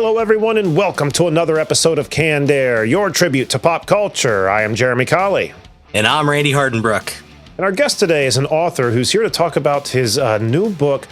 Hello, everyone, and welcome to another episode of Canned Air, your tribute to pop culture. I am Jeremy Colley. And I'm Randy Hardenbrook. And our guest today is an author who's here to talk about his new book,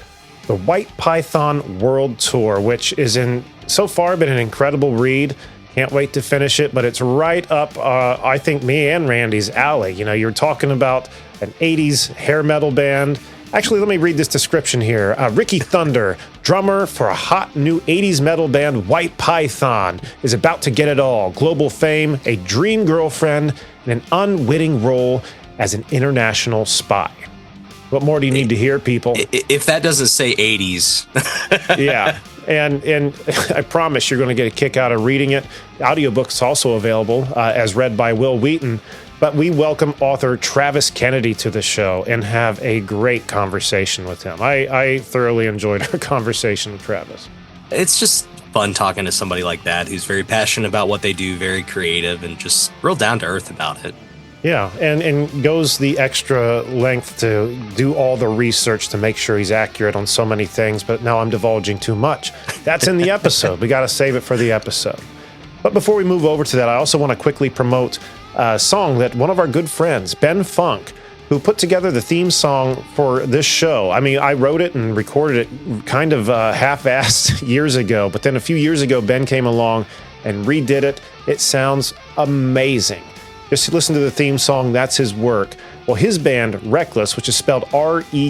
The Whyte Python World Tour, which is so far been an incredible read. Can't wait to finish it, but it's right up, I think, me and Randy's alley. You know, you're talking about an 80s hair metal band. Actually, let me read this description here. Rikki Thunder, drummer for a hot new 80s metal band, Whyte Python, is about to get it all. Global fame, a dream girlfriend, and an unwitting role as an international spy. What more do you need to hear, people? If that doesn't say 80s. Yeah, and I promise you're going to get a kick out of reading it. The audiobook's also available as read by Will Wheaton. But we welcome author Travis Kennedy to the show and have a great conversation with him. I thoroughly enjoyed our conversation with Travis. It's just fun talking to somebody like that who's very passionate about what they do, very creative, and just real down to earth about it. Yeah, and goes the extra length to do all the research to make sure he's accurate on so many things, but now I'm divulging too much. That's in the episode. We got to save it for the episode. But before we move over to that, I also want to quickly promote a song that one of our good friends, Ben Funk, who put together the theme song for this show. I mean, I wrote it and recorded it kind of half-assed years ago, but then a few years ago, Ben came along and redid it. It sounds amazing. Just listen to the theme song, that's his work. Well, his band, Reckless, which is spelled Rekkles,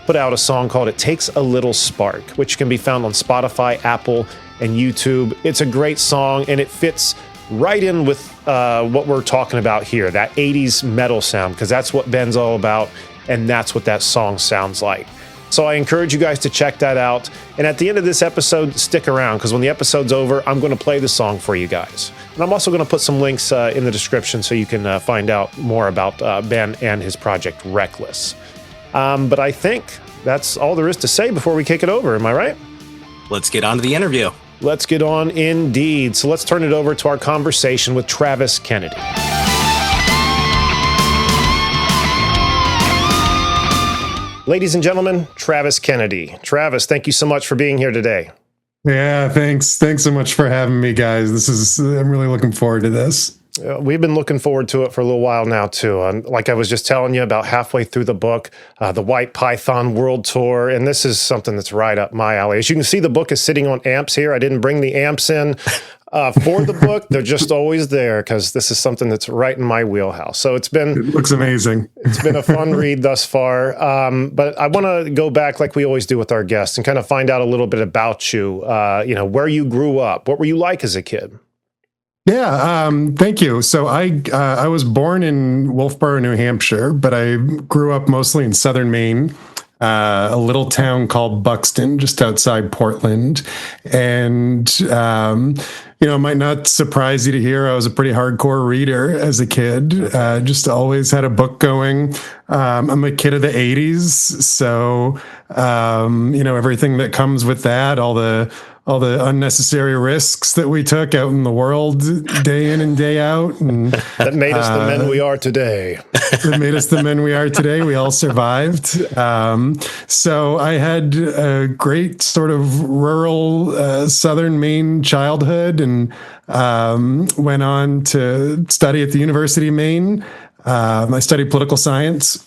put out a song called It Takes a Little Spark, which can be found on Spotify, Apple, and YouTube. It's a great song, and it fits right in with what we're talking about here, that 80s metal sound, because that's what Ben's all about, and that's what that song sounds like. So I encourage you guys to check that out. And at the end of this episode, stick around, because when the episode's over, I'm going to play the song for you guys. And I'm also going to put some links in the description so you can find out more about Ben and his project, Reckless. But I think that's all there is to say before we kick it over. Am I right? Let's get on to the interview. Let's get on indeed. So let's turn it over to our conversation with Travis Kennedy. Ladies and gentlemen, Travis Kennedy. Travis, thank you so much for being here today. Yeah, thanks. Thanks so much for having me, guys. I'm really looking forward to this. We've been looking forward to it for a little while now, too. Like I was just telling you, about halfway through the book, the Whyte Python World Tour, and this is something that's right up my alley. As you can see, the book is sitting on amps here. I didn't bring the amps in for the book. They're just always there because this is something that's right in my wheelhouse. So it looks amazing. It's been a fun read thus far. But I want to go back like we always do with our guests and kind of find out a little bit about you, where you grew up. What were you like as a kid? Yeah, thank you. So I was born in Wolfboro, New Hampshire, but I grew up mostly in southern Maine, a little town called Buxton, just outside Portland. And, it might not surprise you to hear I was a pretty hardcore reader as a kid, just always had a book going. I'm a kid of the 80s, so, everything that comes with that, all the unnecessary risks that we took out in the world day in and day out. And that made us the men we are today. That made us the men we are today. We all survived. So I had a great sort of rural southern Maine childhood and went on to study at the University of Maine. I studied political science.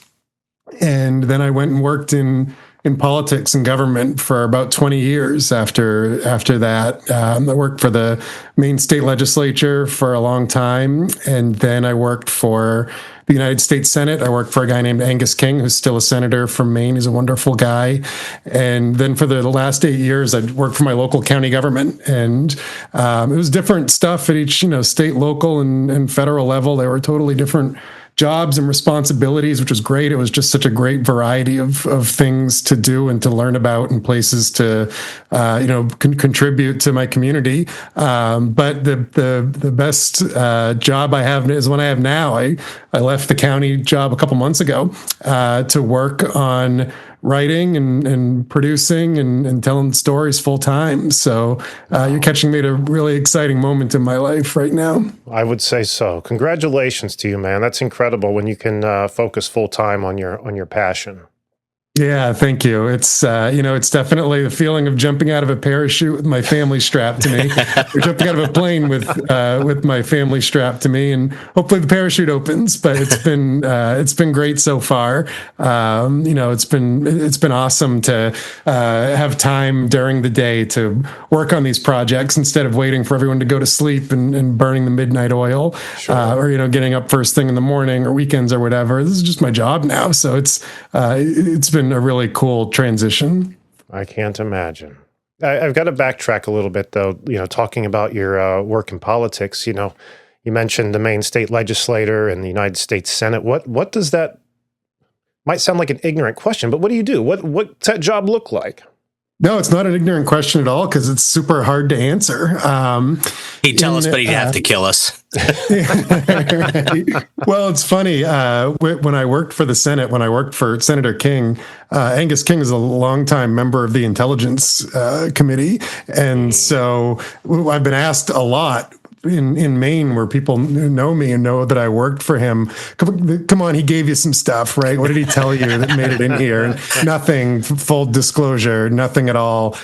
And then I went and worked in politics and government for about 20 years after that. I worked for the Maine state legislature for a long time. And then I worked for the United States Senate. I worked for a guy named Angus King, who's still a senator from Maine. He's a wonderful guy. And then for the last 8 years, I worked for my local county government. And it was different stuff at each, state, local, and federal level. They were totally different jobs and responsibilities, which was great. It was just such a great variety of things to do and to learn about and places to, contribute to my community. But the best job I have is one I have now. I left the county job a couple months ago to work on writing and producing and telling stories full time. So you're catching me at a really exciting moment in my life right now. I would say so. Congratulations to you, man. That's incredible when you can focus full time on your passion. Yeah, thank you. It's it's definitely the feeling of jumping out of a parachute with my family strapped to me, or jumping out of a plane with my family strapped to me, and hopefully the parachute opens. But it's been great so far. It's been awesome to have time during the day to work on these projects instead of waiting for everyone to go to sleep and burning the midnight oil, or getting up first thing in the morning or weekends or whatever. This is just my job now, so it's been a really cool transition. I can't imagine. I've got to backtrack a little bit, though. Talking about your work in politics. You mentioned the Maine state legislator and the United States Senate. What does that? Might sound like an ignorant question, but what do you do? What's that job look like? No, it's not an ignorant question at all because it's super hard to answer. He'd tell us, but he'd have to kill us. Well, it's funny. When I worked for the Senate, when I worked for Senator King, Angus King is a longtime member of the Intelligence Committee. And so I've been asked a lot in Maine, where people know me and know that I worked for him. Come on, he gave you some stuff, right? What did he tell you that made it in here? And nothing, full disclosure, nothing at all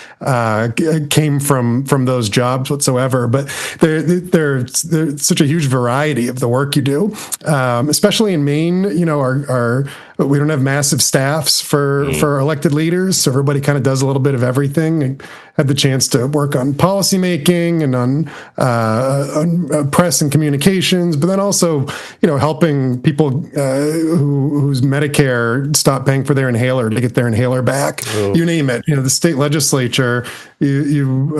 came from those jobs whatsoever. But there's such a huge variety of the work you do, especially in Maine. We don't have massive staffs for elected leaders, so everybody kind of does a little bit of everything. I had the chance to work on policymaking and on press and communications, but then also, helping people whose Medicare stopped paying for their inhaler to get their inhaler back. Oh. You name it. The state legislature, you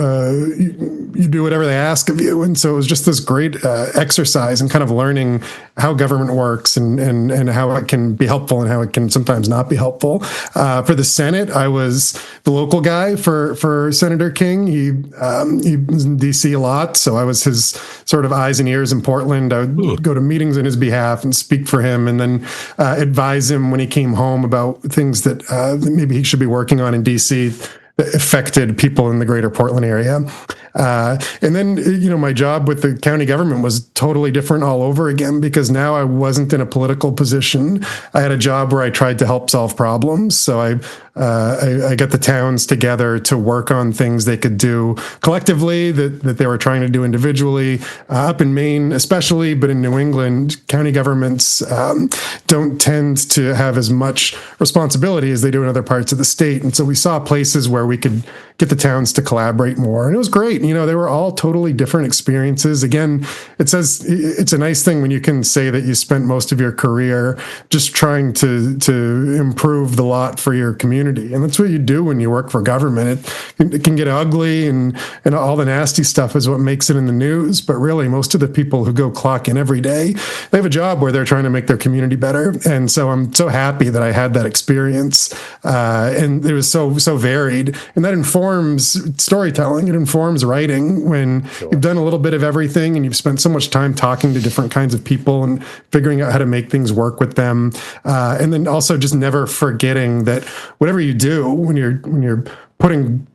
do whatever they ask of you, and so it was just this great exercise in kind of learning how government works and how it can be helpful and how it can sometimes not be helpful. For the Senate, I was the local guy for Senator King. He was in D.C. a lot, so I was his sort of eyes and ears in Portland. I would go to meetings on his behalf and speak for him, and then advise him when he came home about things that maybe he should be working on in D.C. that affected people in the greater Portland area. And then, my job with the county government was totally different all over again, because now I wasn't in a political position. I had a job where I tried to help solve problems. So I got the towns together to work on things they could do collectively that they were trying to do individually. Up in Maine, especially, but in New England, county governments don't tend to have as much responsibility as they do in other parts of the state. And so we saw places where we could get the towns to collaborate more. And it was great. They were all totally different experiences. Again, it's a nice thing when you can say that you spent most of your career just trying to improve the lot for your community. And that's what you do when you work for government. It can get ugly, and all the nasty stuff is what makes it in the news. But really, most of the people who go clock in every day, they have a job where they're trying to make their community better. And so I'm so happy that I had that experience. And it was so varied. And that informs storytelling. It informs writing when you've done a little bit of everything and you've spent so much time talking to different kinds of people and figuring out how to make things work with them. And then also just never forgetting that whatever you do when you're putting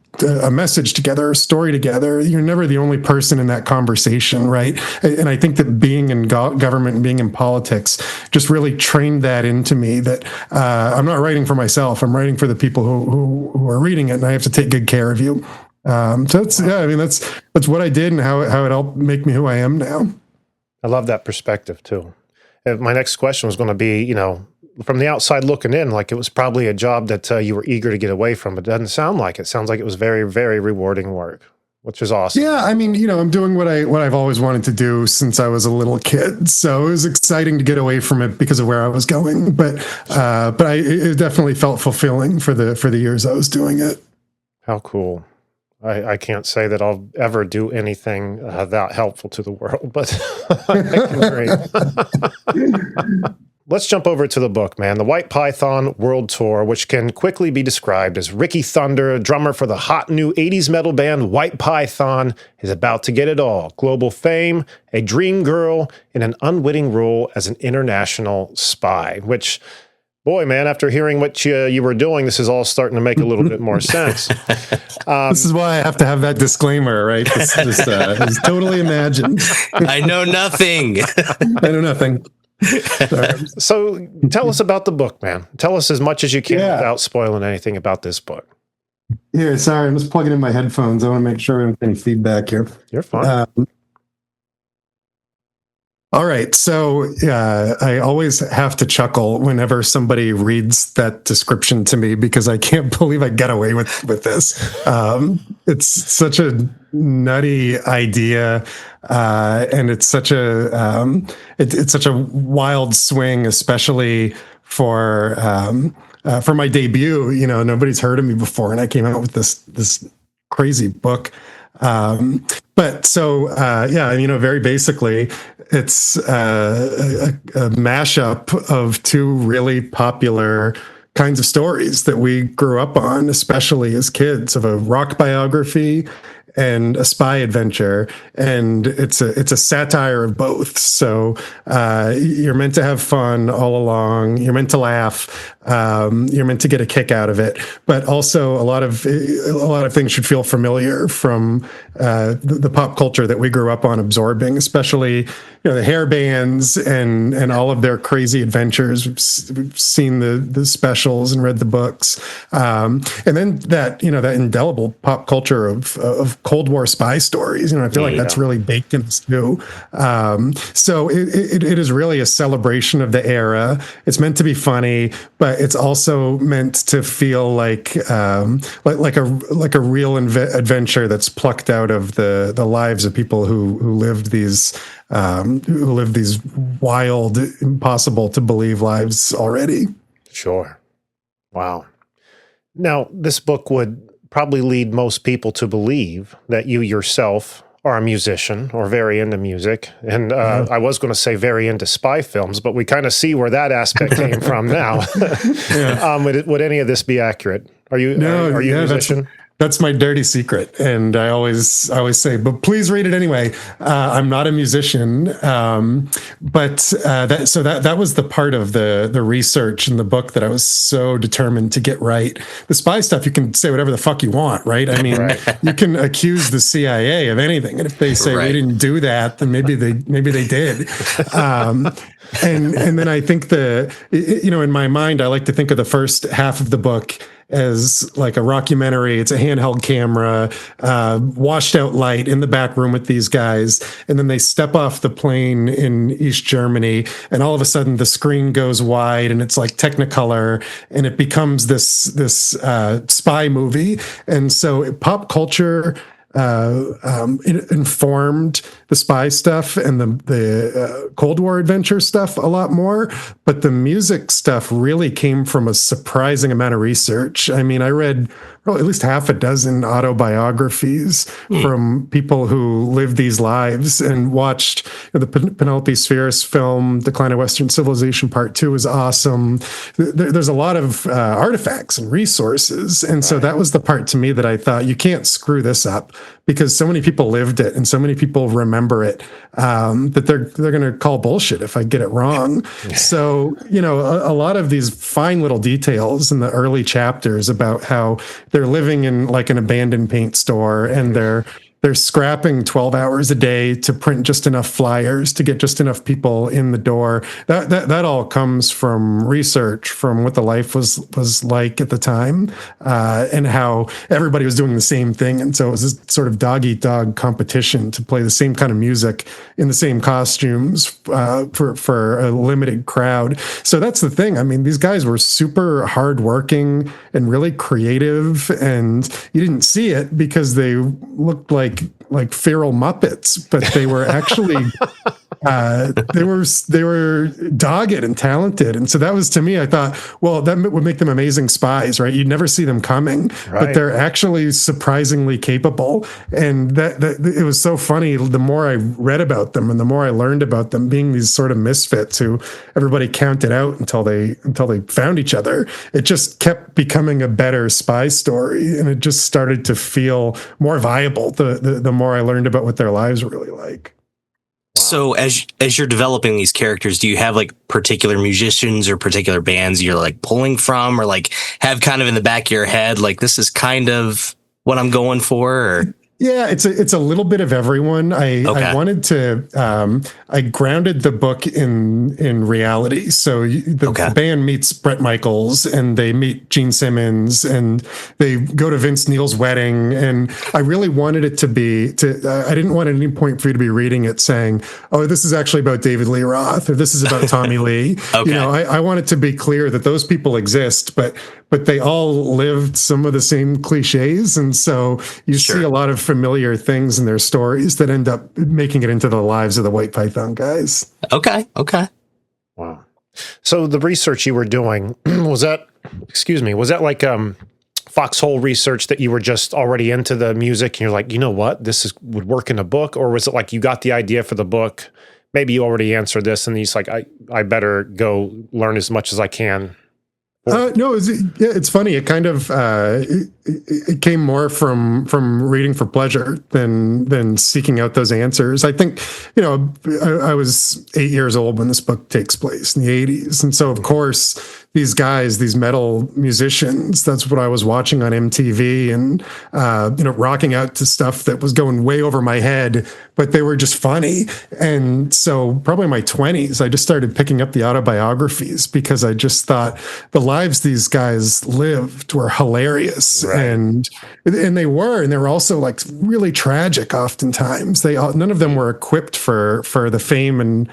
a message together, a story together, you're never the only person in that conversation, right? And I think that being in government and being in politics just really trained that into me, that I'm not writing for myself, I'm writing for the people who are reading it, and I have to take good care of you. So that's what I did and how it helped make me who I am now. I love that perspective too. My next question was going to be, from the outside looking in, like it was probably a job that you were eager to get away from, but it doesn't sound like it. It sounds like it was very, very rewarding work, which is awesome. Yeah, I'm doing what I've always wanted to do since I was a little kid. So it was exciting to get away from it because of where I was going. But it definitely felt fulfilling for the years I was doing it. How cool. I can't say that I'll ever do anything that helpful to the world, but I can agree. Let's jump over to the book, man. The Whyte Python World Tour, which can quickly be described as Rikki Thunder, drummer for the hot new 80s metal band Whyte Python, is about to get it all. Global fame, a dream girl, and an unwitting role as an international spy, which, boy, man, after hearing what you were doing, this is all starting to make a little bit more sense. This is why I have to have that disclaimer, right? This is totally imagined. I know nothing. I know nothing. So tell us about the book, man. Tell us as much as you can without spoiling anything about this book. Here, sorry, I'm just plugging in my headphones. I want to make sure we don't have any feedback here. You're fine. All right. So I always have to chuckle whenever somebody reads that description to me because I can't believe I got away with this. It's such a nutty idea. And it's such a it's such a wild swing, especially for my debut. You know, nobody's heard of me before, and I came out with this crazy book. But so, you know, very basically, it's a mashup of two really popular kinds of stories that we grew up on, especially as kids, of a rock biography and a spy adventure, and it's a satire of both. So you're meant to have fun all along. You're meant to laugh. You're meant to get a kick out of it, but also a lot of things should feel familiar from the pop culture that we grew up on absorbing, especially, you know, the hair bands and all of their crazy adventures. We've seen the specials and read the books, and then that indelible pop culture of Cold War spy stories. You know, I feel like that's really baked in us too. So it is really a celebration of the era. It's meant to be funny, but it's also meant to feel like a real adventure that's plucked out of the lives of people who lived these wild, impossible to believe lives already. Sure. Wow. Now, this book would probably lead most people to believe that you yourself are a musician or very into music. And I was going to say very into spy films, but we kind of see where that aspect came from now. Would any of this be accurate? Are you a musician? That's my dirty secret, and I always say, but please read it anyway. I'm not a musician, but that was the part of the research in the book that I was so determined to get right. The spy stuff, you can say whatever the fuck you want, right? I mean, you can accuse the CIA of anything, and if they say we didn't do that, then maybe they did. And then I think in my mind, I like to think of the first half of the book as like a rockumentary. It's a handheld camera, washed out light in the back room with these guys. And then they step off the plane in East Germany, and all of a sudden the screen goes wide and it's like Technicolor, and it becomes this spy movie. And so pop culture informed the spy stuff and the Cold War adventure stuff a lot more, but the music stuff really came from a surprising amount of research. I mean, I read at least half a dozen autobiographies from people who lived these lives and watched the Penelope Spheris film, Decline of Western Civilization Part 2 is awesome. There's a lot of artifacts and resources. And so that was the part to me that I thought, you can't screw this up, because so many people lived it and so many people remember it, that they're going to call bullshit if I get it wrong. So, a lot of these fine little details in the early chapters about how they're living in like an abandoned paint store, and they're scrapping 12 hours a day to print just enough flyers to get just enough people in the door. That all comes from research, from what the life was like at the time, and how everybody was doing the same thing. And so it was this sort of dog-eat-dog competition to play the same kind of music in the same costumes for a limited crowd. So that's the thing. I mean, these guys were super hardworking and really creative, and you didn't see it because they looked like feral Muppets, but they were actually they were dogged and talented. And so that was, to me, I thought, well, that would make them amazing spies, right? You'd never see them coming, but they're actually surprisingly capable. And that it was so funny. The more I read about them and the more I learned about them being these sort of misfits who everybody counted out until they found each other, it just kept becoming a better spy story. And it just started to feel more viable the more I learned about what their lives were really like. So as you're developing these characters, do you have like particular musicians or particular bands you're like pulling from, or like have kind of in the back of your head, like this is kind of what I'm going for? Or? Yeah, it's a little bit of everyone. I wanted to I grounded the book in reality. So the band meets Bret Michaels and they meet Gene Simmons and they go to Vince Neil's wedding. And I really wanted it to be I didn't want at any point for you to be reading it saying, "Oh, this is actually about David Lee Roth," or "This is about Tommy Lee." You know, I want it to be clear that those people exist, but they all lived some of the same cliches, and so you see a lot of familiar things in their stories that end up making it into the lives of the Whyte Python guys. Okay. Wow. So the research you were doing, was that like foxhole research that you were just already into the music and you're like, you know what, would work in a book? Or was it like you got the idea for the book, maybe you already answered this and you're just like, I better go learn as much as I can? No, it's funny. It kind of it came more from reading for pleasure than seeking out those answers. I think, you know, I was 8 years old when this book takes place in the 80s, and so of course these guys, these metal musicians, that's what I was watching on MTV, and you know, rocking out to stuff that was going way over my head, but they were just funny. And so probably in my 20s, I just started picking up the autobiographies because I just thought the lives these guys lived were hilarious. Right. And they were also like really tragic oftentimes. None of them were equipped for the fame and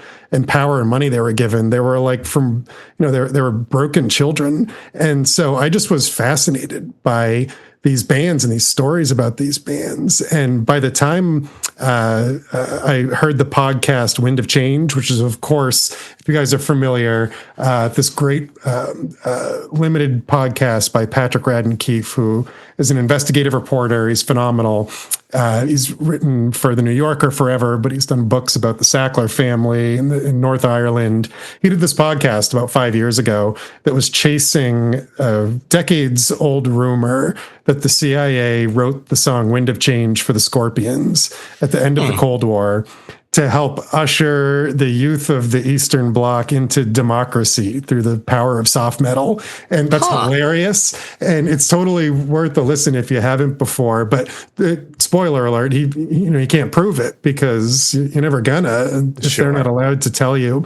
power and money they were given. They were like they were broken children. And so I just was fascinated by these bands and these stories about these bands. And by the time I heard the podcast Wind of Change, which is, of course, if you guys are familiar, this great limited podcast by Patrick Radden Keefe, who is an investigative reporter. He's phenomenal. He's written for The New Yorker forever, but he's done books about the Sackler family in North Ireland. He did this podcast about 5 years ago that was chasing a decades-old rumor that the CIA wrote the song Wind of Change for the Scorpions at the end of the Cold War to help usher the youth of the Eastern Bloc into democracy through the power of soft metal. And that's hilarious. And it's totally worth a listen if you haven't before. But spoiler alert, he can't prove it because you're never gonna if they're not allowed to tell you.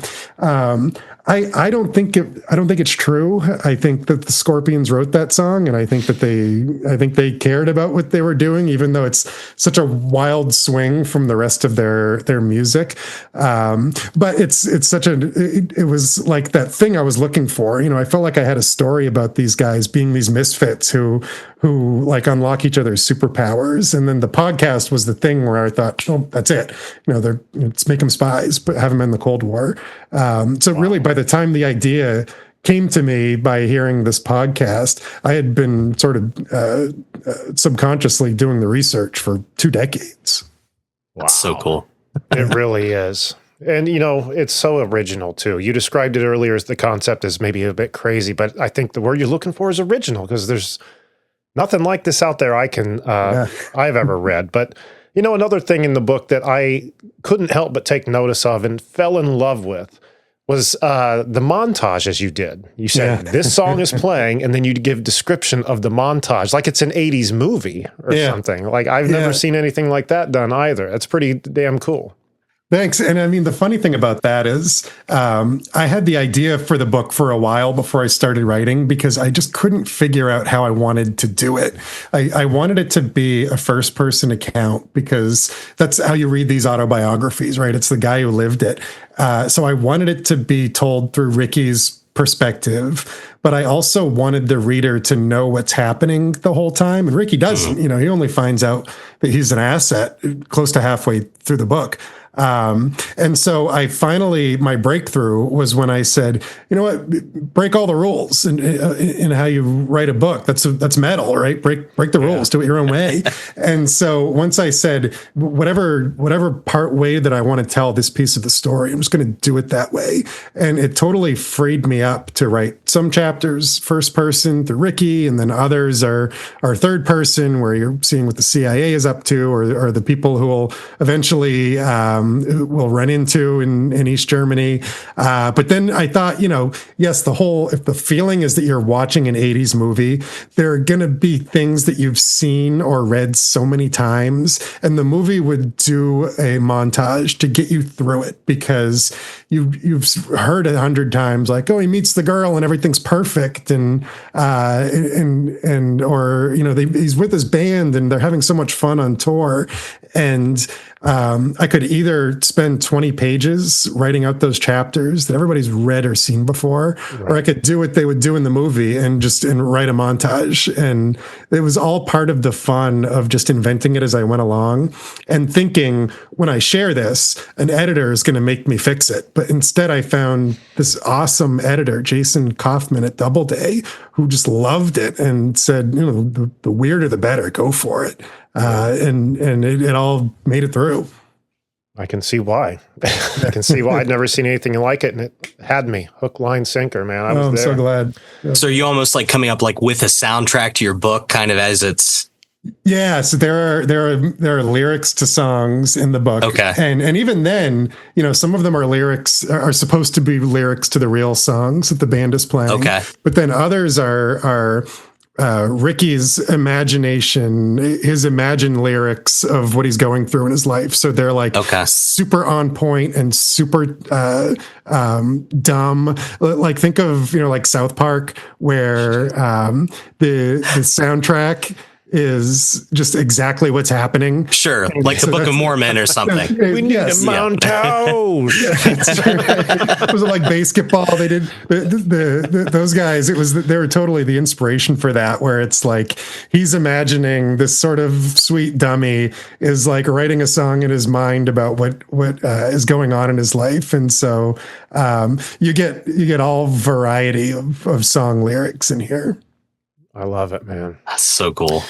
I don't think it's true. I think that the Scorpions wrote that song, and I think they cared about what they were doing, even though it's such a wild swing from the rest of their music. But it was like that thing I was looking for. You know, I felt like I had a story about these guys being these misfits who like unlock each other's superpowers. And then the podcast was the thing where I thought, oh, that's it. You know, let's make them spies, but have them in the Cold War. Really, by the time the idea came to me by hearing this podcast, I had been sort of subconsciously doing the research for 2 decades. Wow. That's so cool. It really is. And, you know, it's so original, too. You described it earlier as the concept is maybe a bit crazy, but I think the word you're looking for is original because there's nothing like this out there I've ever read. But, you know, another thing in the book that I couldn't help but take notice of and fell in love with was the montage as you did. You said, this song is playing, and then you'd give description of the montage, like it's an 80s movie or something. Like, I've never seen anything like that done either. That's pretty damn cool. Thanks. And I mean, the funny thing about that is I had the idea for the book for a while before I started writing because I just couldn't figure out how I wanted to do it. I wanted it to be a first-person account because that's how you read these autobiographies, right? It's the guy who lived it. So I wanted it to be told through Rikki's perspective, but I also wanted the reader to know what's happening the whole time. And Rikki doesn't. You know, he only finds out that he's an asset close to halfway through the book. And so my breakthrough was when I said, you know what, break all the rules in how you write a book. That's metal, right? Break the rules, do it your own way. And so once I said, whatever part way that I want to tell this piece of the story, I'm just going to do it that way. And it totally freed me up to write some chapters first person through Rikki, and then others are third person where you're seeing what the CIA is up to, or the people who will eventually, we'll run into in East Germany. But then I thought, yes, if the feeling is that you're watching an 80s movie, there are going to be things that you've seen or read so many times, and the movie would do a montage to get you through it because you've heard 100 times, like, oh, he meets the girl and everything's perfect, and he's with his band and they're having so much fun on tour. And I could either spend 20 pages writing out those chapters that everybody's read or seen before, or I could do what they would do in the movie and write a montage. And it was all part of the fun of just inventing it as I went along and thinking, when I share this, an editor is going to make me fix it. But instead I found this awesome editor, Jason Kaufman at Doubleday, who just loved it and said, the weirder the better, go for it. And it all made it through. I can see why. I can see why. I'd never seen anything like it, and it had me hook, line, sinker, man. I'm so glad. Yeah. So are you almost like coming up like with a soundtrack to your book, kind of as it's. Yeah, so there are lyrics to songs in the book. Okay. And even then, some of them are supposed to be lyrics to the real songs that the band is playing. Okay. But then others are Rikki's imagination, his imagined lyrics of what he's going through in his life. So they're like super on point and super dumb. Like think of, like South Park, where the soundtrack is just exactly what's happening. Sure, like the Book of Mormon or something. We need a montage. Was it like basketball? They did those guys. They were totally the inspiration for that. Where it's like he's imagining this sort of sweet dummy is like writing a song in his mind about what is going on in his life, and so you get all variety of song lyrics in here. I love it, man. That's so cool.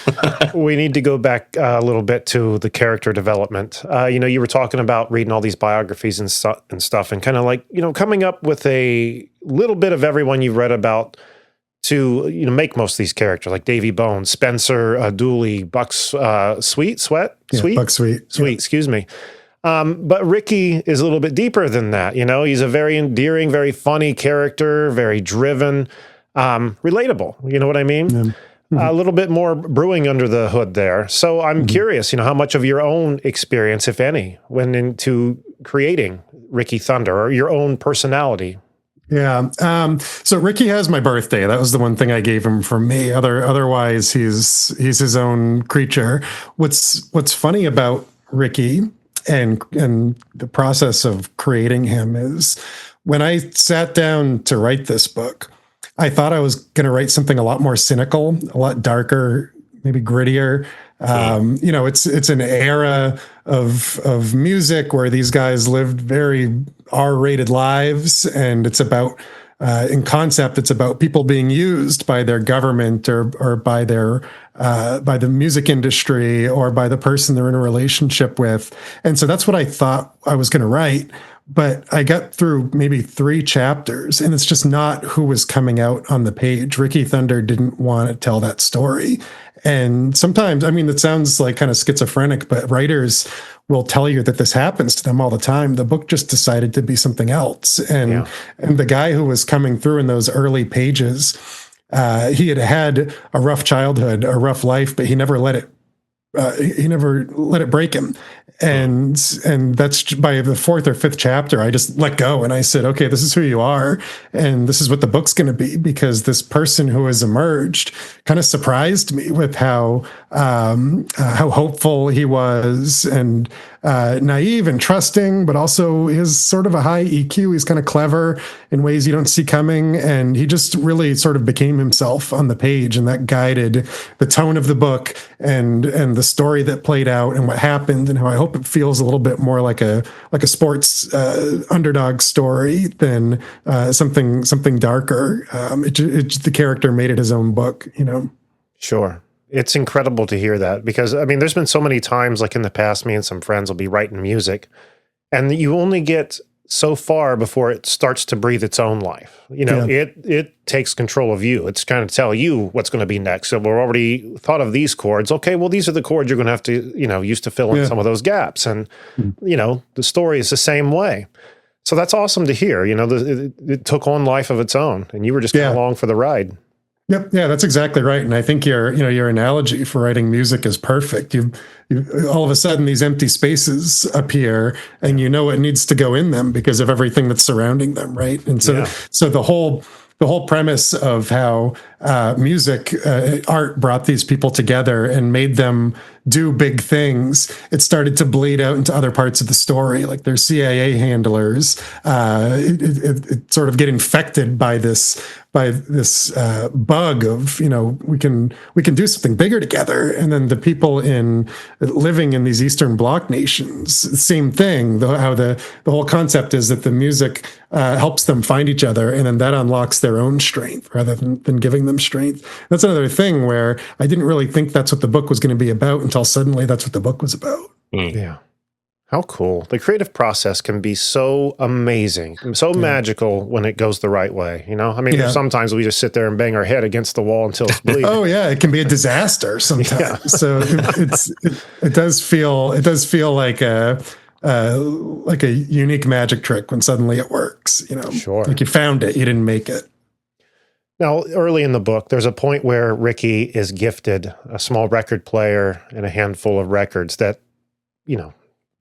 We need to go back a little bit to the character development. You were talking about reading all these biographies and stuff and kind of like, coming up with a little bit of everyone you've read about to, make most of these characters, like Davy Bones, Spencer, Dooley, Bucks, Sweet, excuse me. But Rikki is a little bit deeper than that. He's a very endearing, very funny character, very driven. Relatable, you know what I mean? Yeah. Mm-hmm. A little bit more brewing under the hood there. So I'm curious, how much of your own experience, if any, went into creating Rikki Thunder or your own personality? Yeah. So Rikki has my birthday. That was the one thing I gave him from me. Otherwise, he's his own creature. What's funny about Rikki and the process of creating him is when I sat down to write this book, I thought I was going to write something a lot more cynical, a lot darker, maybe grittier. It's an era of music where these guys lived very R-rated lives, and it's about, in concept, it's about people being used by their government or by by the music industry or by the person they're in a relationship with. And so that's what I thought I was going to write. But I got through maybe 3 chapters, and it's just not who was coming out on the page. Rikki Thunder didn't want to tell that story. And sometimes, it sounds like kind of schizophrenic, but writers will tell you that this happens to them all the time. The book just decided to be something else. And the guy who was coming through in those early pages, he had a rough childhood, a rough life, but he never let it break him. And that's by the 4th or 5th chapter, I just let go and I said, okay, this is who you are. And this is what the book's going to be, because this person who has emerged kind of surprised me with how hopeful he was and naive and trusting, but also is sort of a high EQ. He's kind of clever in ways you don't see coming. And he just really sort of became himself on the page, and that guided the tone of the book and the story that played out and what happened, and how I hope it feels a little bit more like a sports underdog story than something darker. The character made it his own book, Sure. It's incredible to hear that, because there's been so many times, like in the past, me and some friends will be writing music and you only get so far before it starts to breathe its own life. It takes control of you. It's kind of tell you what's going to be next. So we're already thought of these chords. Okay, well, these are the chords you're going to have to, use to fill in some of those gaps. And, the story is the same way. So that's awesome to hear. It took on life of its own, and you were just kind of along for the ride. Yep. Yeah, that's exactly right. And I think your analogy for writing music is perfect. You all of a sudden these empty spaces appear, and what needs to go in them because of everything that's surrounding them, right? And so the whole premise of how music, art brought these people together and made them do big things, it started to bleed out into other parts of the story, like their CIA handlers. It sort of get infected by this bug of we can do something bigger together. And then the people living in these Eastern Bloc nations, same thing. How the whole concept is that the music helps them find each other, and then that unlocks their own strength rather than giving them strength. That's another thing where I didn't really think that's what the book was going to be about until suddenly that's what the book was about. Yeah. How cool. The creative process can be so amazing, so magical when it goes the right way. Sometimes we just sit there and bang our head against the wall until it's bleeding. Oh yeah. It can be a disaster sometimes. Yeah. So it does feel like a unique magic trick when suddenly it works, Sure. Like you found it, you didn't make it. Now, early in the book, there's a point where Rikki is gifted a small record player and a handful of records that,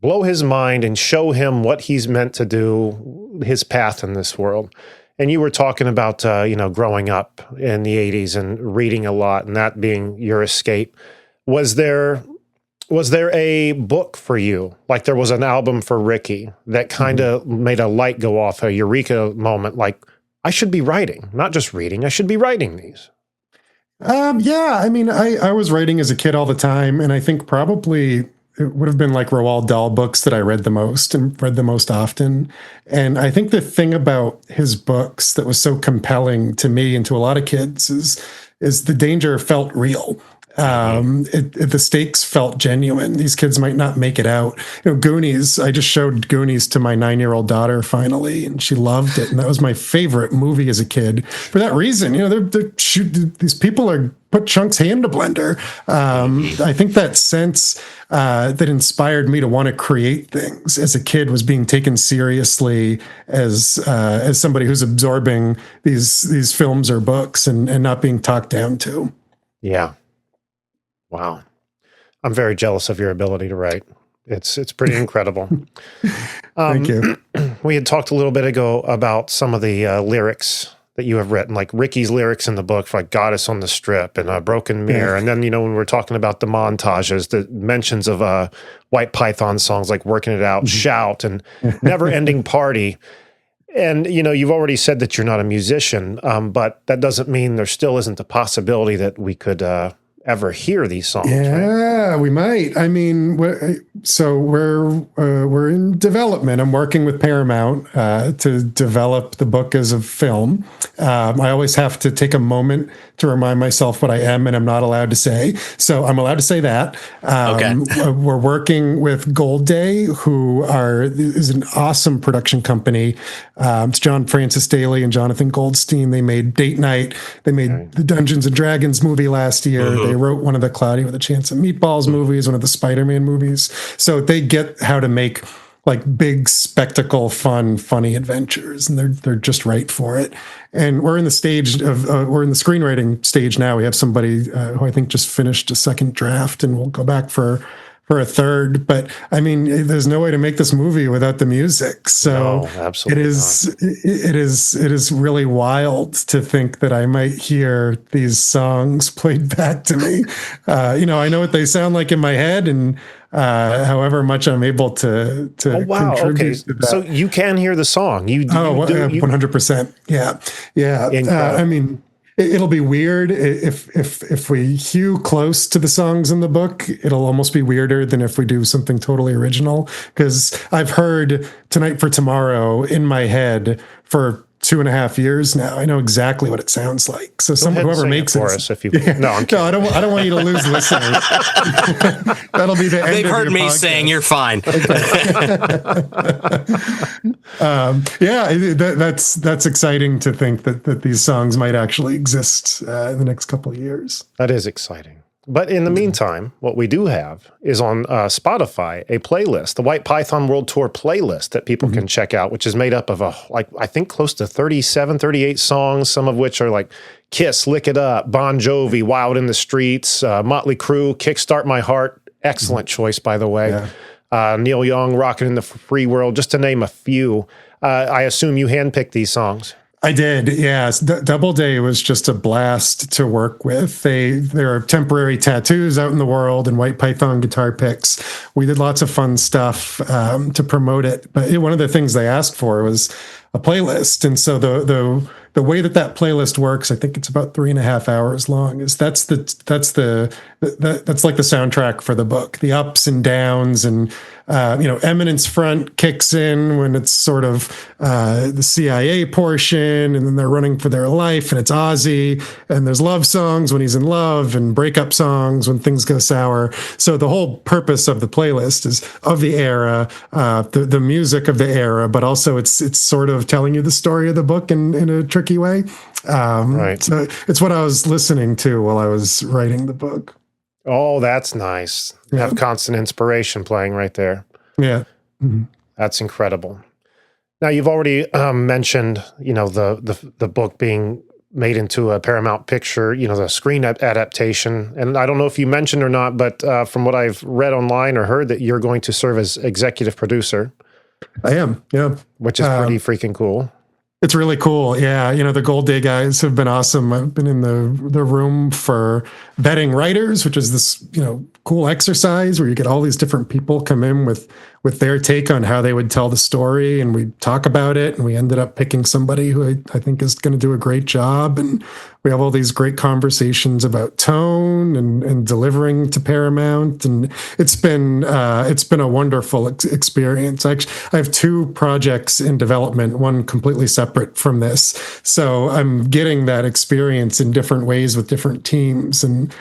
blow his mind and show him what he's meant to do, his path in this world. And you were talking about, growing up in the 80s and reading a lot and that being your escape. Was there a book for you? Like there was an album for Rikki that kind of made a light go off, a eureka moment, like, I should be writing, not just reading. I should be writing these. Yeah, I mean, I was writing as a kid all the time, and I think probably it would have been like Roald Dahl books that I read the most and read the most often. And I think the thing about his books that was so compelling to me and to a lot of kids is the danger felt real. The stakes felt genuine. These kids might not make it out. Goonies, I just showed Goonies to my 9-year-old daughter finally, and she loved it. And that was my favorite movie as a kid for that reason. These people are put Chunk's hand to blender. I think that sense that inspired me to want to create things as a kid was being taken seriously as somebody who's absorbing these films or books and not being talked down to. Yeah. Wow. I'm very jealous of your ability to write. It's pretty incredible. Thank you. We had talked a little bit ago about some of the lyrics that you have written, like Rikki's lyrics in the book for like Goddess on the Strip and Broken Mirror. Yeah. And then, when we're talking about the montages, the mentions of Whyte Python songs like Working It Out, Shout, and Never Ending Party. And, you've already said that you're not a musician, but that doesn't mean there still isn't a possibility that we could ever hear these songs. Yeah, right? We might. I mean, we're in development. I'm working with Paramount to develop the book as a film. I always have to take a moment to remind myself what I am and I'm not allowed to say. So I'm allowed to say that. Okay. We're working with Gold Day, who is an awesome production company. It's John Francis Daly and Jonathan Goldstein. They made Date Night. They made the Dungeons and Dragons movie last year. They wrote one of the Cloudy with a Chance of Meatballs movies, one of the Spider-Man movies. So they get how to make like big spectacle, funny adventures, and they're just right for it. And we're in the screenwriting stage now. We have somebody who I think just finished a second draft, and we'll go back for a third. But I mean, there's no way to make this movie without the music. So no, absolutely it is really wild to think that I might hear these songs played back to me. I know what they sound like in my head, and however much I'm able to contribute to that. So you can hear the song. 100%. Yeah. I mean, it'll be weird if we hew close to the songs in the book. It'll almost be weirder than if we do something totally original, because I've heard Tonight for Tomorrow in my head for 2.5 years now. I know exactly what it sounds like. So whoever makes it for us, if you no, I'm kidding. No, I don't want you to lose listeners. That'll be the end. They've of heard your me podcast. saying you're fine. That's exciting to think that these songs might actually exist in the next couple of years. That is exciting. But in the meantime, what we do have is on Spotify, a playlist, the Whyte Python World Tour playlist that people can check out, which is made up of I think close to 37, 38 songs, some of which are like Kiss, Lick It Up, Bon Jovi, Wild in the Streets, Motley Crue, Kickstart My Heart. Excellent choice, by the way. Yeah. Neil Young, Rockin' in the Free World, just to name a few. I assume you handpicked these songs. I did, yes. Doubleday was just a blast to work with. There are temporary tattoos out in the world and Whyte Python guitar picks. We did lots of fun stuff to promote it. But one of the things they asked for was a playlist. And so the way that playlist works, I think it's about 3.5 hours long, is that's like the soundtrack for the book, the ups and downs, and Eminence Front kicks in when it's sort of the CIA portion, and then they're running for their life, and it's Ozzy, and there's love songs when he's in love, and breakup songs when things go sour. So the whole purpose of the playlist is of the era, the music of the era, but also it's sort of telling you the story of the book in a tricky way. Right. So it's what I was listening to while I was writing the book. Oh, that's nice. Yeah. Have constant inspiration playing right there. Yeah. Mm-hmm. That's incredible. Now, you've already mentioned, the book being made into a Paramount picture, the screen adaptation. And I don't know if you mentioned or not, but from what I've read online or heard, that you're going to serve as executive producer. I am, yeah. Which is pretty freaking cool. It's really cool. Yeah. The Gold Day guys have been awesome. I've been in the room for vetting writers, which is this, cool exercise where you get all these different people come in with their take on how they would tell the story. And we talk about it, and we ended up picking somebody who I think is going to do a great job. And we have all these great conversations about tone and delivering to Paramount. And it's been a wonderful experience. Actually, I have 2 projects in development, one completely separate from this. So I'm getting that experience in different ways with different teams. And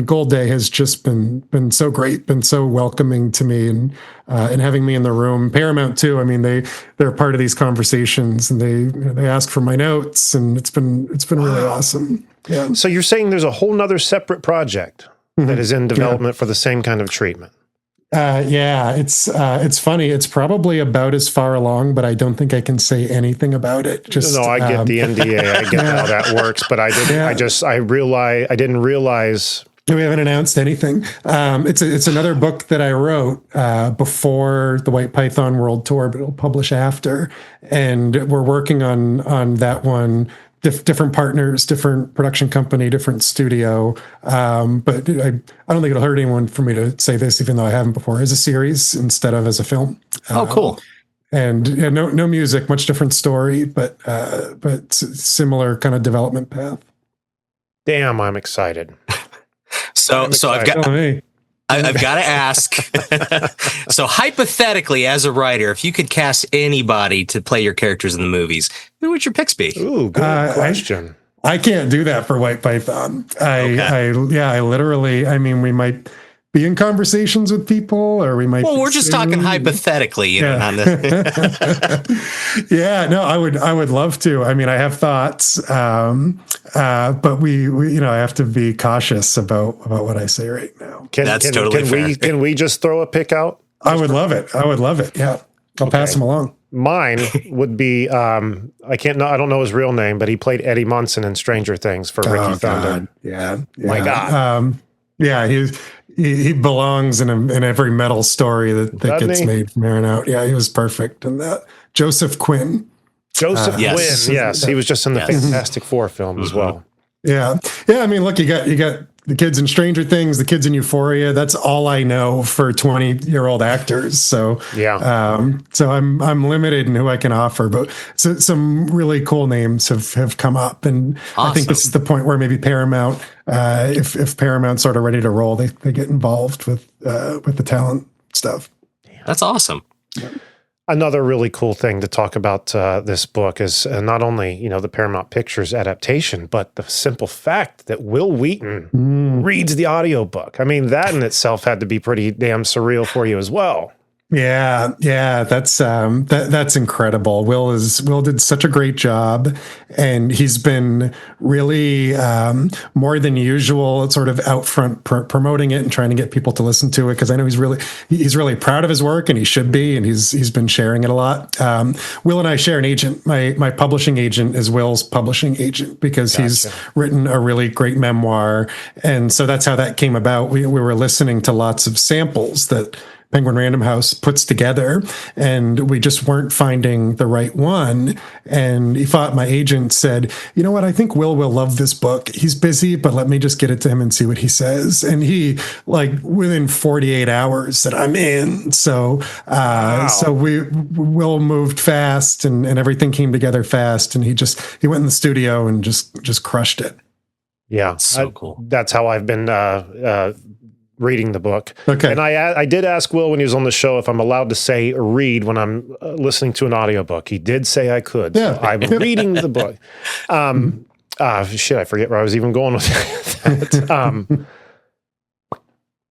Gold Day has just been so great, been so welcoming to me, and having me in the room. Paramount too. I mean, they're part of these conversations, and they ask for my notes, and it's been really awesome. Yeah. So you're saying there's a whole nother separate project that is in development for the same kind of treatment? Yeah, it's funny. It's probably about as far along, but I don't think I can say anything about it. No, I get the NDA. I get how that works, but I didn't. Yeah. I didn't realize. We haven't announced anything. It's another book that I wrote before the Whyte Python World Tour, but it'll publish after. And we're working on that one. Different partners, different production company, different studio. But I don't think it'll hurt anyone for me to say this, even though I haven't before, as a series instead of as a film. Oh, cool. And no music, much different story, but similar kind of development path. Damn, I'm excited. So I've got to ask. So hypothetically, as a writer, if you could cast anybody to play your characters in the movies, who would your picks be? Ooh, good question. I can't do that for Whyte Python. I literally. I mean, we might be in conversations with people, or we might. Well, we're just talking hypothetically, on this. Yeah, no, I would love to. I mean, I have thoughts, but we I have to be cautious about what I say right now. Can we just throw a pick out? I would love it. Yeah, I'll pass them along. Mine would be I don't know his real name, but he played Eddie Munson in Stranger Things for Rikki Thunder. Yeah. My God. He belongs in every metal story that gets made from here on out. Yeah, he was perfect in that. Joseph Quinn. Quinn. Yes, he was just in the Fantastic Four film as well. Yeah. I mean, look, you got the kids in Stranger Things, the kids in Euphoria. That's all I know for 20-year-old actors. So so I'm limited in who I can offer, but some really cool names have come up, and awesome. I think this is the point where maybe Paramount, if Paramount's sort of ready to roll, they get involved with the talent stuff. That's awesome. Another really cool thing to talk about this book is not only, the Paramount Pictures adaptation, but the simple fact that Will Wheaton reads the audiobook. I mean, that in itself had to be pretty damn surreal for you as well. Yeah, that's incredible. Will did such a great job, and he's been really more than usual, sort of out front promoting it and trying to get people to listen to it, because I know he's really proud of his work, and he should be, and he's been sharing it a lot. Will and I share an agent. My publishing agent is Will's publishing agent, because he's written a really great memoir, and so that's how that came about. We were listening to lots of samples that Penguin Random House puts together, and we just weren't finding the right one. And my agent said, you know what, I think Will love this book. He's busy, but let me just get it to him and see what he says. And he, like, within 48 hours said, I'm in. So, Wow. So Will moved fast, and everything came together fast. And he went in the studio and just crushed it. Yeah. So cool. That's how I've been, reading the book. Okay. And I did ask Will when he was on the show if I'm allowed to say read when I'm listening to an audiobook. He did say I could. Yeah. So I'm reading the book. Shit, I forget where I was even going with that.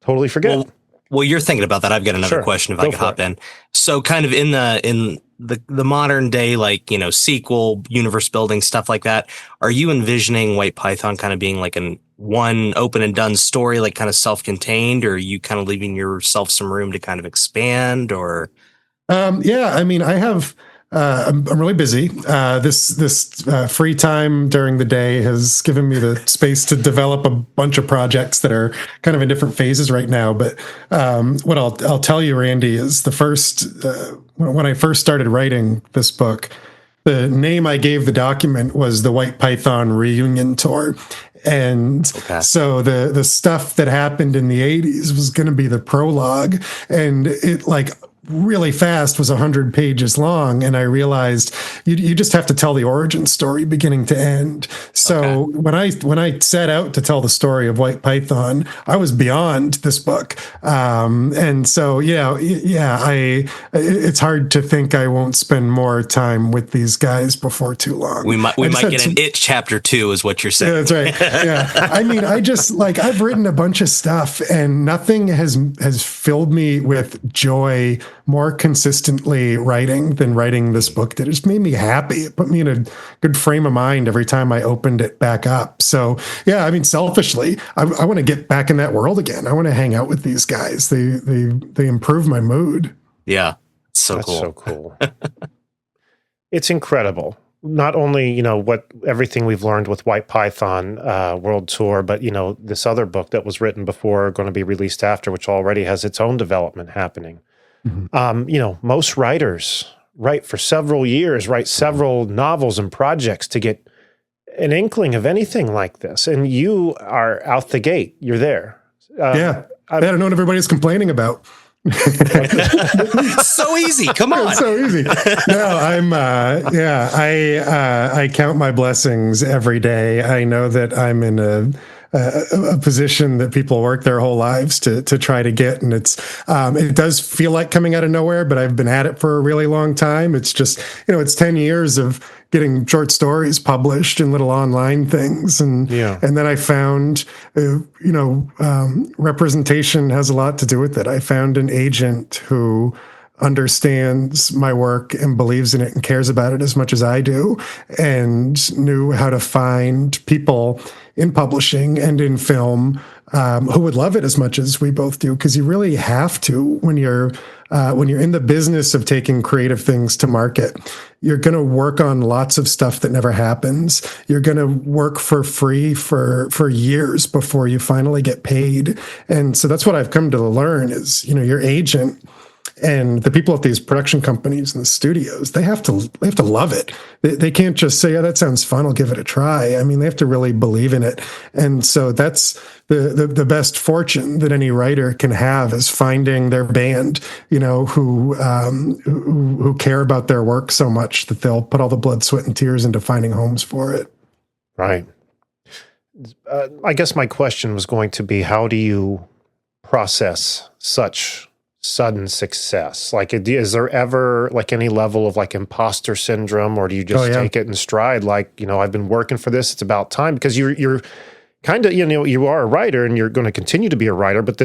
Totally forget. Well, you're thinking about that. I've got another question if I could hop in. So kind of in the modern day, like, sequel, universe building, stuff like that, are you envisioning Whyte Python kind of being like one open and done story, like kind of self-contained, or are you kind of leaving yourself some room to kind of expand? Or I mean, I have I'm really busy. This free time during the day has given me the space to develop a bunch of projects that are kind of in different phases right now. But what I'll tell you, Randy, is when I first started writing this book, the name I gave the document was the Whyte Python Reunion Tour. And so the stuff that happened in the 80s was going to be the prologue, and it, like, really fast, was 100 pages long, and I realized you just have to tell the origin story beginning to end. So when I set out to tell the story of Whyte Python, I was beyond this book, and so it's hard to think I won't spend more time with these guys before too long. We might get an It chapter 2, is what you're saying. Yeah, that's right. Yeah, I mean, I've written a bunch of stuff, and nothing has filled me with joy more consistently than writing this book. That just made me happy. It put me in a good frame of mind every time I opened it back up. So yeah, I mean, selfishly, I want to get back in that world again. I want to hang out with these guys. They improve my mood. Yeah, That's so cool. It's incredible. Not only, everything we've learned with Whyte Python World Tour, but, this other book that was written before, going to be released after, which already has its own development happening. Mm-hmm. Most writers write for several years, write several novels and projects to get an inkling of anything like this. And you are out the gate. You're there. I don't know what everybody's complaining about. So easy. Come on. It's so easy. No, I count my blessings every day. I know that I'm in a position that people work their whole lives to try to get, and it does feel like coming out of nowhere, but I've been at it for a really long time. It's just, it's 10 years of getting short stories published in little online things, and then I found representation has a lot to do with it. I found an agent who understands my work and believes in it and cares about it as much as I do, and knew how to find people in publishing and in film who would love it as much as we both do, because you really have to when you're in the business of taking creative things to market. You're going to work on lots of stuff that never happens. You're going to work for free for years before you finally get paid. And so that's what I've come to learn is, your agent and the people at these production companies and the studios, they have to love it. They can't just say, "Yeah, that sounds fun, I'll give it a try." I mean, they have to really believe in it. And so that's the best fortune that any writer can have, is finding their band, who care about their work so much that they'll put all the blood, sweat, and tears into finding homes for it. Right. I guess my question was going to be, how do you process such sudden success? Like, is there ever like any level of like imposter syndrome, or do you just take it in stride? Like, I've been working for this. It's about time, because you're kind of, you are a writer and you're going to continue to be a writer, but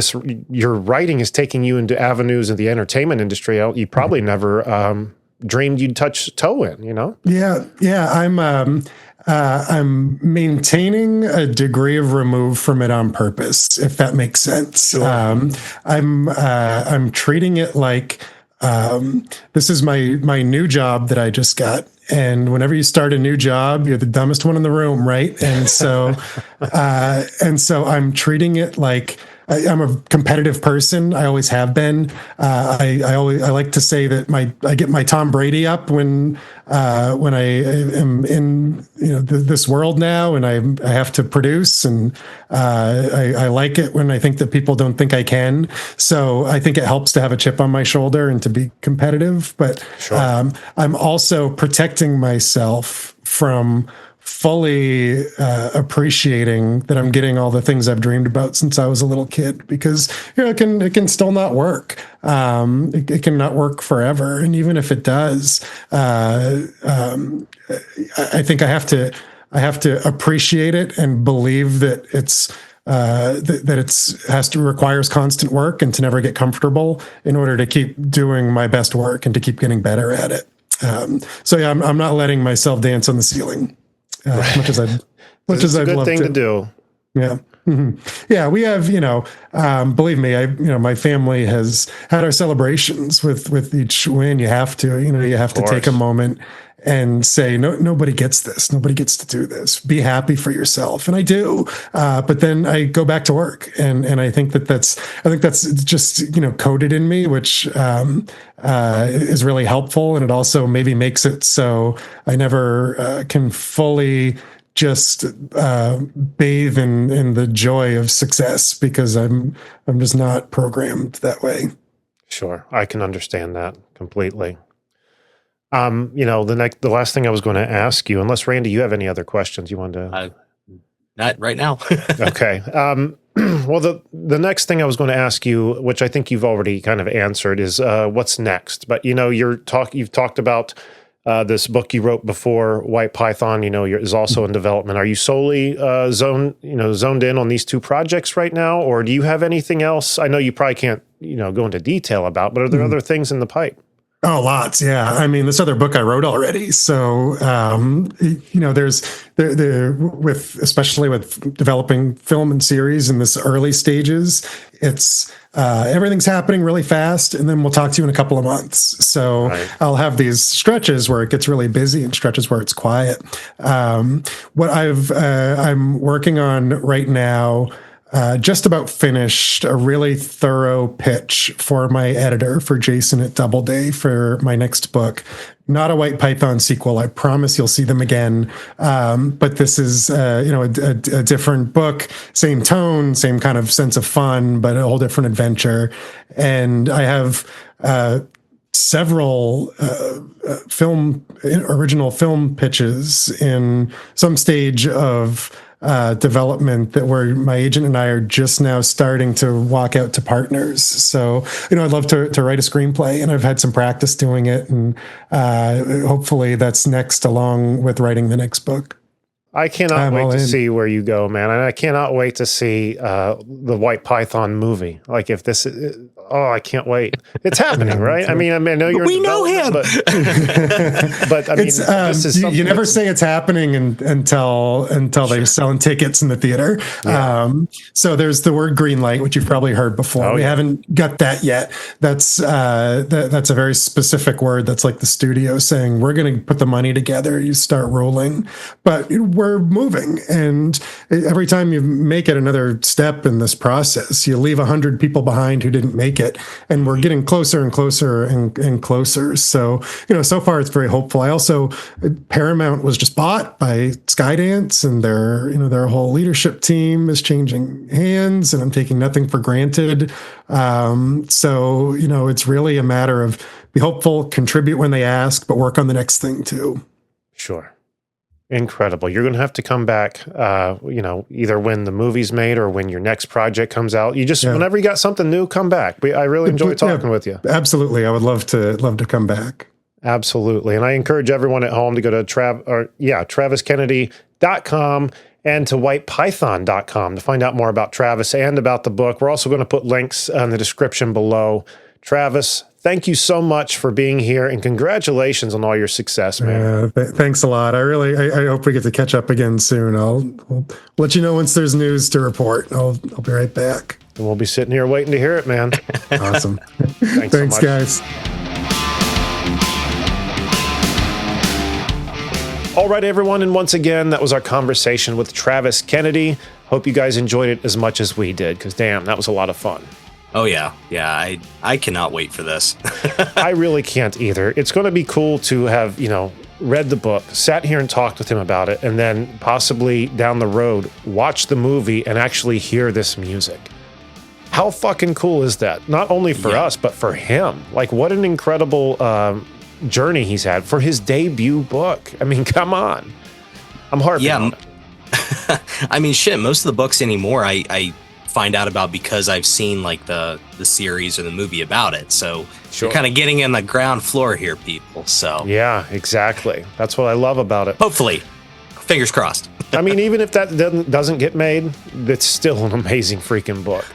your writing is taking you into avenues of the entertainment industry you probably never dreamed you'd touch toe in, Yeah. I'm maintaining a degree of remove from it on purpose, if that makes sense. Sure. I'm treating it like this is my new job that I just got. And whenever you start a new job, you're the dumbest one in the room, right? And so I'm treating it like I'm a competitive person. I always have been. I like to say that I get my Tom Brady up when I am in this world now, and I have to produce, and I like it when I think that people don't think I can. So I think it helps to have a chip on my shoulder and to be competitive. But sure. I'm also protecting myself from fully appreciating that I'm getting all the things I've dreamed about since I was a little kid, because it can still not work. It can not work forever, and even if it does, I think I have to appreciate it and believe that requires constant work, and to never get comfortable in order to keep doing my best work and to keep getting better at it. I'm not letting myself dance on the ceiling. As much as I'd love to. It's a good thing to do. Yeah. Mm-hmm. Yeah. We have, believe me, my family has had our celebrations with each win. You have to take a moment and say, no, nobody gets this. Nobody gets to do this. Be happy for yourself. And I do. But then I go back to work. And I think that's just, coded in me, which is really helpful. And it also maybe makes it so I never can fully just bathe in the joy of success, because I'm just not programmed that way. Sure. I can understand that completely. The last thing I was going to ask you, unless Randy, you have any other questions you wanted to? Not right now. Okay. Well, the next thing I was going to ask you, which I think you've already kind of answered, is what's next. But you've talked about this book you wrote before, Whyte Python. Is also in development. Are you solely zoned in on these two projects right now, or do you have anything else? I know you probably can't go into detail about, but are there other things in the pipe? Oh, lots. Yeah. I mean, this other book I wrote already. So, especially with developing film and series in this early stages, it's, everything's happening really fast, and then we'll talk to you in a couple of months. So right. I'll have these stretches where it gets really busy and stretches where it's quiet. What I'm working on right now, just about finished a really thorough pitch for my editor, for Jason at Doubleday, for my next book. Not a Whyte Python sequel. I promise you'll see them again. But this is, a different book, same tone, same kind of sense of fun, but a whole different adventure. And I have several original film pitches in some stage of development that where my agent and I are just now starting to walk out to partners. So, I'd love to write a screenplay, and I've had some practice doing it, and hopefully that's next along with writing the next book. I cannot wait to see where you go, man. And I cannot wait to see the Whyte Python movie. Like, if this is, I can't wait. It's happening, right? I mean, I know you're. We know him, but I mean, this is you never say it's happening until they're selling tickets in the theater. Yeah. So there's the word green light, which you've probably heard before. We haven't got that yet. That's a very specific word. That's like the studio saying, we're going to put the money together. You start rolling, but we're moving, and every time you make it another step in this process, you leave 100 people behind who didn't make it, and we're getting closer and closer and closer. So, so far it's very hopeful. I also, Paramount was just bought by Skydance, and their whole leadership team is changing hands, and I'm taking nothing for granted. So, it's really a matter of be hopeful, contribute when they ask, but work on the next thing too. Sure. Incredible. You're going to have to come back, either when the movie's made or when your next project comes out. Whenever you got something new, come back. I really enjoy talking with you. Absolutely. I would love to come back. Absolutely. And I encourage everyone at home to go to TravisKennedy.com and to WhytePython.com to find out more about Travis and about the book. We're also going to put links in the description below. Travis, thank you so much for being here, and congratulations on all your success, man. Thanks a lot. I hope we get to catch up again soon. I'll let you know once there's news to report. I'll be right back. And we'll be sitting here waiting to hear it, man. Awesome. Thanks so much, guys. All right, everyone, and once again, that was our conversation with Travis Kennedy. Hope you guys enjoyed it as much as we did, because damn, that was a lot of fun. Oh, yeah. Yeah, I cannot wait for this. I really can't either. It's going to be cool to have, read the book, sat here and talked with him about it, and then possibly down the road, watch the movie and actually hear this music. How fucking cool is that? Not only for us, but for him. Like, what an incredible journey he's had for his debut book. I mean, come on. I'm harping on it. I mean, shit, most of the books anymore, I find out about because I've seen like the series or the movie about it. So you're kind of getting in the ground floor here, people. So yeah, exactly. That's what I love about it. Hopefully, fingers crossed. I mean, even if that doesn't get made, it's still an amazing freaking book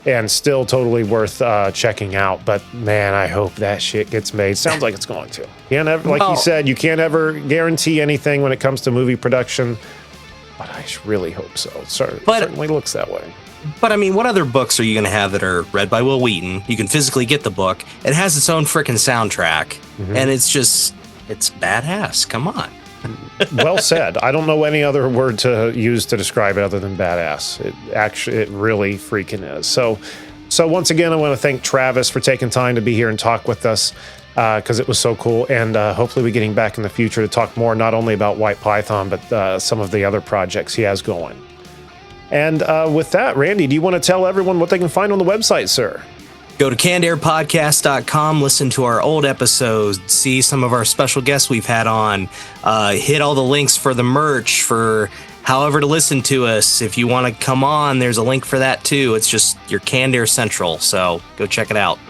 and still totally worth checking out. But man, I hope that shit gets made. Sounds like it's going to. You said, you can't ever guarantee anything when it comes to movie production, but I really hope so. It certainly looks that way. But I mean, what other books are you going to have that are read by Will Wheaton? You can physically get the book. It has its own freaking soundtrack, and it's badass. Come on. Well said. I don't know any other word to use to describe it other than badass. It really freaking is. So once again, I want to thank Travis for taking time to be here and talk with us, because it was so cool. And hopefully we're getting back in the future to talk more, not only about Whyte Python, but some of the other projects he has going. And with that, Randy, do you want to tell everyone what they can find on the website, sir? Go to cannedairpodcast.com, listen to our old episodes, see some of our special guests we've had on, hit all the links for the merch, for however to listen to us. If you want to come on, there's a link for that too. It's just your Canned Air Central, so go check it out.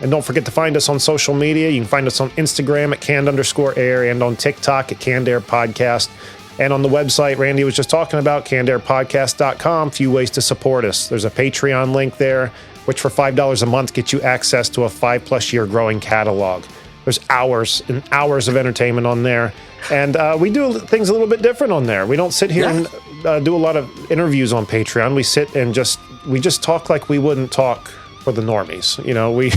And don't forget to find us on social media. You can find us on Instagram at canned_air and on TikTok at Canned Air Podcast. And on the website Randy was just talking about, cannedairpodcast.com, few ways to support us. There's a Patreon link there, which for $5 a month gets you access to a 5+ year growing catalog. There's hours and hours of entertainment on there. And we do things a little bit different on there. We don't sit here and do a lot of interviews on Patreon. We sit and we just talk like we wouldn't talk for the normies. We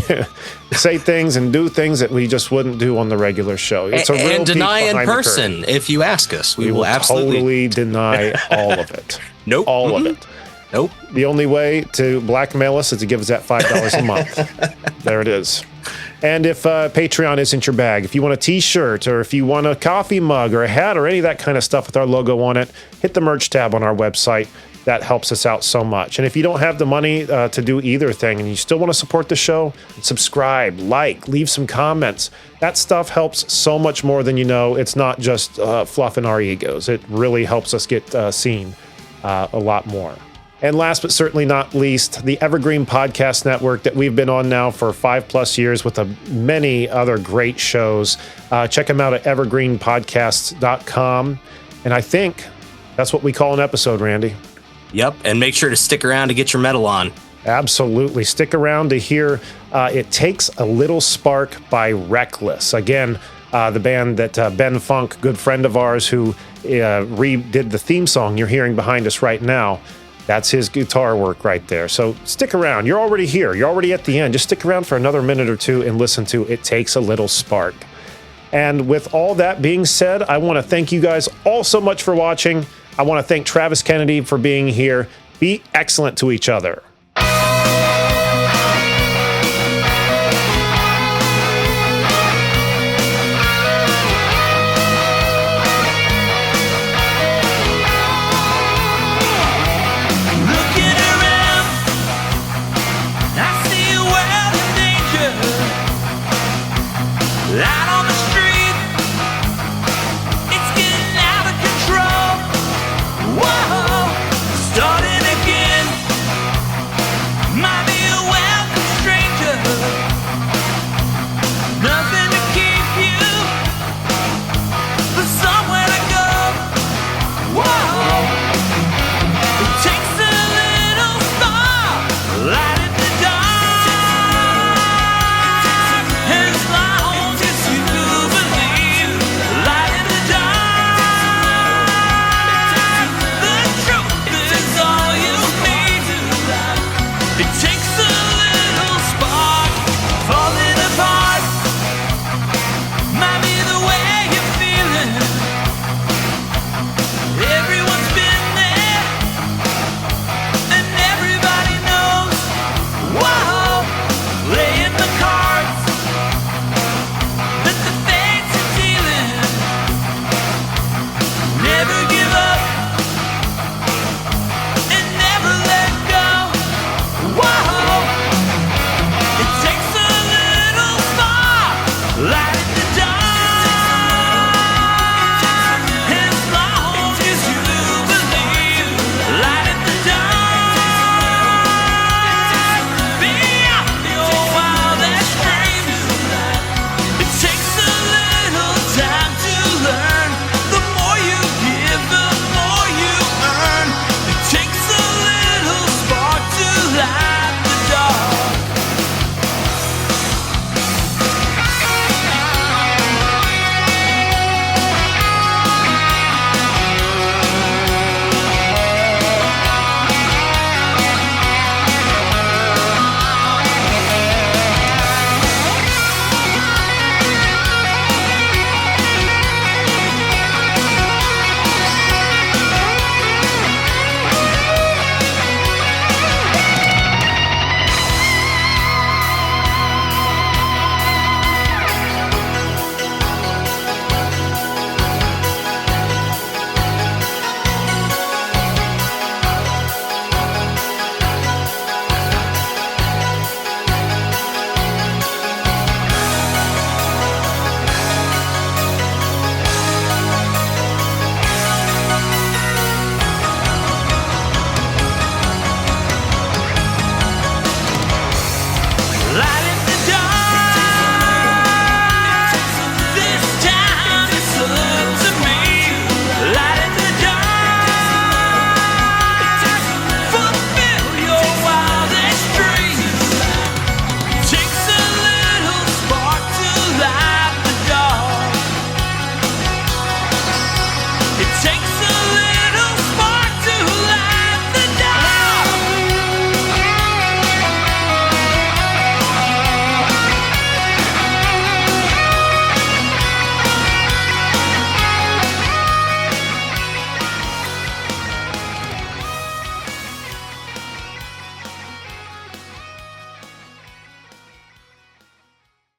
say things and do things that we just wouldn't do on the regular show. It's a real and deny in person if you ask us. We will absolutely totally deny all of it. Nope. All of it. Nope. The only way to blackmail us is to give us that $5 a month. There it is. And if Patreon isn't your bag, if you want a t-shirt or if you want a coffee mug or a hat or any of that kind of stuff with our logo on it, hit the merch tab on our website. That helps us out so much. And if you don't have the money to do either thing and you still want to support the show, subscribe, leave some comments. That stuff helps so much more than you know. It's not just fluffing our egos. It really helps us get seen a lot more. And last but certainly not least, the Evergreen Podcast Network that we've been on now for 5+ years with many other great shows. Check them out at evergreenpodcasts.com. And I think that's what we call an episode, Randy. Yep, and make sure to stick around to get your medal on. Absolutely. Stick around to hear It Takes a Little Spark by Reckless. Again, the band that Ben Funk, good friend of ours, who redid the theme song you're hearing behind us right now. That's his guitar work right there. So stick around. You're already here. You're already at the end. Just stick around for another minute or two and listen to It Takes a Little Spark. And with all that being said, I want to thank you guys all so much for watching. I want to thank Travis Kennedy for being here. Be excellent to each other.